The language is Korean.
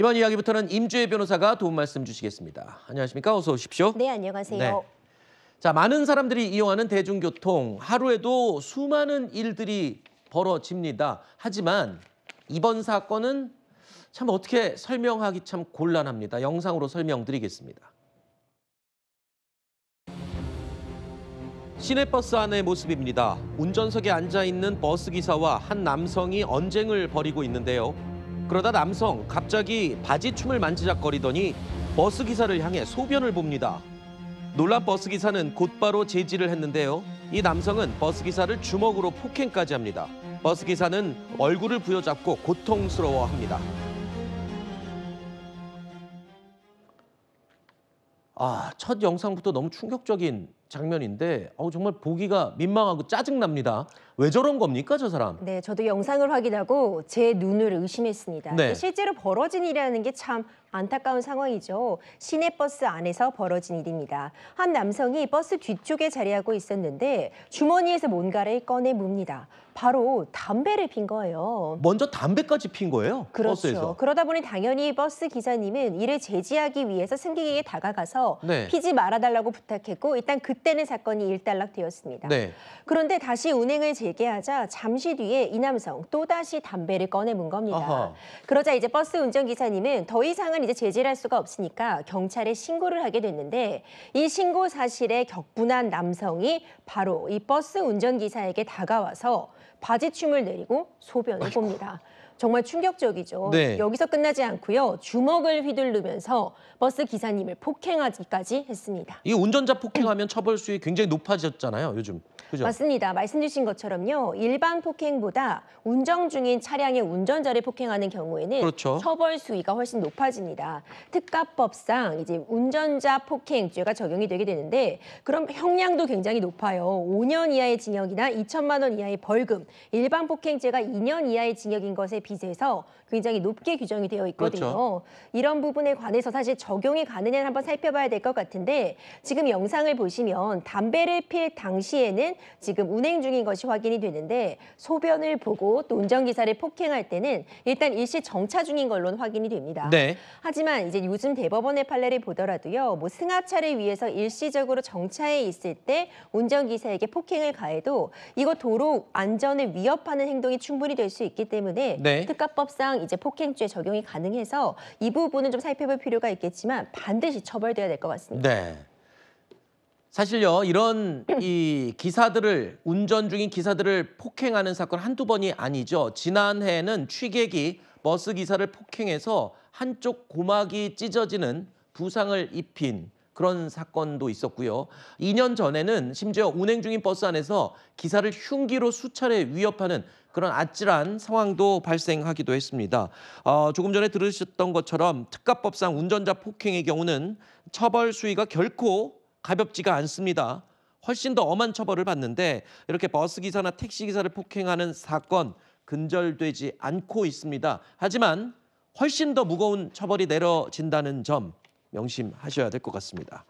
이번 이야기부터는 임주혜 변호사가 도움 말씀 주시겠습니다. 안녕하십니까? 어서 오십시오. 네, 안녕하세요. 네. 자, 많은 사람들이 이용하는 대중교통, 하루에도 수많은 일들이 벌어집니다. 하지만 이번 사건은 참 어떻게 설명하기 참 곤란합니다. 영상으로 설명드리겠습니다. 시내버스 안의 모습입니다. 운전석에 앉아있는 버스기사와 한 남성이 언쟁을 벌이고 있는데요. 그러다 남성 갑자기 바지춤을 만지작거리더니 버스기사를 향해 소변을 봅니다. 놀란 버스기사는 곧바로 제지를 했는데요. 이 남성은 버스기사를 주먹으로 폭행까지 합니다. 버스기사는 얼굴을 부여잡고 고통스러워합니다. 첫 영상부터 너무 충격적인 장면인데 정말 보기가 민망하고 짜증납니다. 왜 저런 겁니까, 저 사람? 네, 저도 영상을 확인하고 제 눈을 의심했습니다. 네. 실제로 벌어진 일이라는 게 참 안타까운 상황이죠. 시내버스 안에서 벌어진 일입니다. 한 남성이 버스 뒤쪽에 자리하고 있었는데 주머니에서 뭔가를 꺼내 뭅니다. 바로 담배를 핀 거예요. 먼저 담배까지 핀 거예요? 그렇죠. 버스에서. 그러다 보니 당연히 버스 기사님은 이를 제지하기 위해서 승객에게 다가가서 네. 피지 말아달라고 부탁했고 일단 그때는 사건이 일단락되었습니다. 네. 그런데 다시 운행을 재개하자 잠시 뒤에 이 남성 또다시 담배를 꺼내 문 겁니다. 아하. 그러자 이제 버스 운전기사님은 더 이상은 이제 제지를 할 수가 없으니까 경찰에 신고를 하게 됐는데 이 신고 사실에 격분한 남성이 바로 이 버스 운전기사에게 다가와서 바지춤을 내리고 소변을 봅니다. 정말 충격적이죠. 네. 여기서 끝나지 않고요. 주먹을 휘두르면서 버스 기사님을 폭행하기까지 했습니다. 이 운전자 폭행하면 처벌 수위 굉장히 높아졌잖아요, 요즘. 그죠? 맞습니다. 말씀 주신 것처럼요. 일반 폭행보다 운전 중인 차량의 운전자를 폭행하는 경우에는 그렇죠. 처벌 수위가 훨씬 높아집니다. 특가법상 이제 운전자 폭행죄가 적용이 되게 되는데 그럼 형량도 굉장히 높아요. 5년 이하의 징역이나 2천만 원 이하의 벌금, 일반 폭행죄가 2년 이하의 징역인 것에 비해서 굉장히 높게 규정이 되어 있거든요. 그렇죠. 이런 부분에 관해서 사실 적용이 가느냐를 한번 살펴봐야 될 것 같은데 지금 영상을 보시면 담배를 필 당시에는 지금 운행 중인 것이 확인이 되는데 소변을 보고 또 운전기사를 폭행할 때는 일단 일시 정차 중인 걸로는 확인이 됩니다. 네. 하지만 이제 요즘 대법원의 판례를 보더라도요. 뭐 승하차를 위해서 일시적으로 정차해 있을 때 운전기사에게 폭행을 가해도 이거 도로 안전을 위협하는 행동이 충분히 될 수 있기 때문에 네. 특가법상 이제 폭행죄 적용이 가능해서 이 부분은 좀 살펴볼 필요가 있겠지만 반드시 처벌돼야 될 것 같습니다. 네. 사실요, 이런 이 기사들을, 운전 중인 기사들을 폭행하는 사건 한두 번이 아니죠. 지난해에는 취객이 버스 기사를 폭행해서 한쪽 고막이 찢어지는 부상을 입힌 그런 사건도 있었고요. 2년 전에는 심지어 운행 중인 버스 안에서 기사를 흉기로 수차례 위협하는 그런 아찔한 상황도 발생하기도 했습니다. 조금 전에 들으셨던 것처럼 특가법상 운전자 폭행의 경우는 처벌 수위가 결코 가볍지가 않습니다. 훨씬 더 엄한 처벌을 받는데 이렇게 버스기사나 택시기사를 폭행하는 사건 근절되지 않고 있습니다. 하지만 훨씬 더 무거운 처벌이 내려진다는 점 명심하셔야 될 것 같습니다.